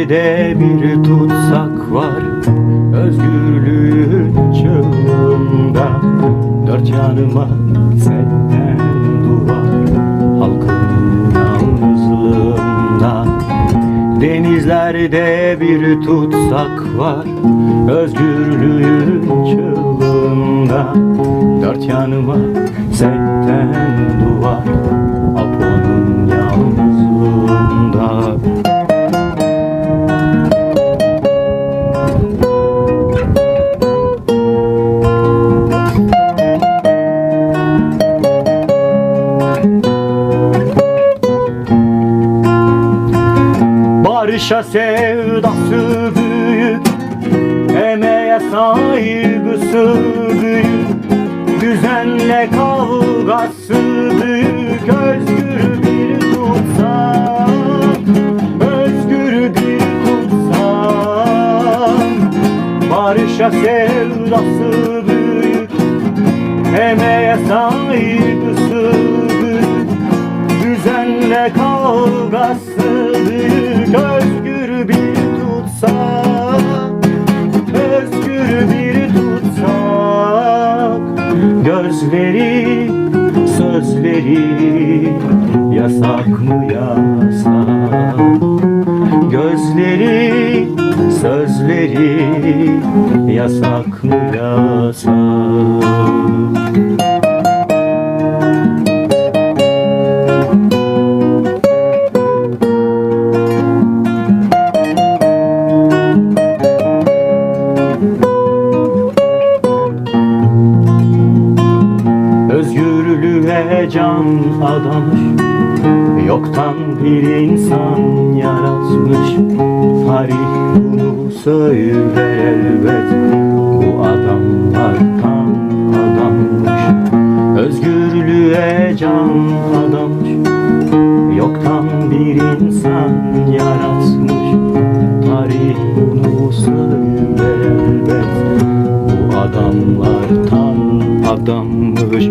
Denizlerde bir tutsak var, özgürlüğün çığlığında. Dört yanıma setten duvar, halkın yalnızlığında. Denizlerde bir tutsak var, özgürlüğün çığlığında. Dört yanıma setten duvar, Apo'nun yalnızlığında. Barışa sevdası büyük, emeğe saygısı büyük, düzenle kavgası büyük. Özgür bir tutsak, özgür bir tutsak. Barışa sevdası büyük, emeğe saygısı büyük, düzenle kavgası büyük. Özgür bir tutsak, özgür bir tutsak. Gözleri, sözleri yasak mı yasak? Gözleri, sözleri yasak mı yasak? Özgürlüğe can adamış, yoktan bir insan yaratmış. Tarih bunu söyler elbet, bu adamlar tam adammış. Özgürlüğe can adamış, yoktan bir insan yaratmış. Tarih bunu söyler elbet, bu adamlar tam adammış.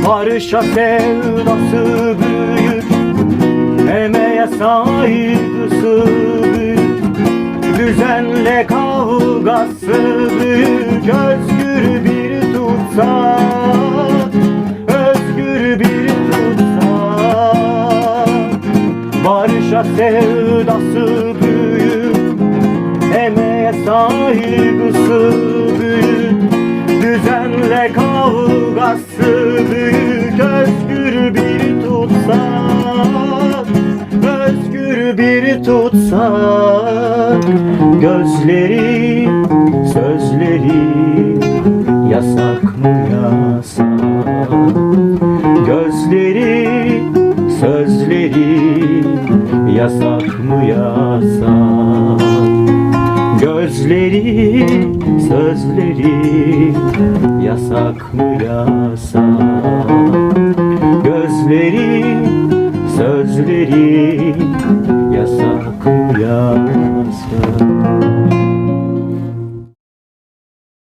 Barışa sevdası büyük, emeğe saygısı büyük, düzenle kavgası büyük. Özgür bir tutsak, özgür bir tutsak. Barışa sevdası büyük, emeğe saygısı büyük, düzenle kavgası büyük. Özgür bir tutsak, özgür bir tutsak. Gözleri, sözleri yasak mı yasak? Gözleri, sözleri yasak mı yasak? Gözleri, sözleri yasak mı yasak? Gözleri, sözleri yasak mı yasak?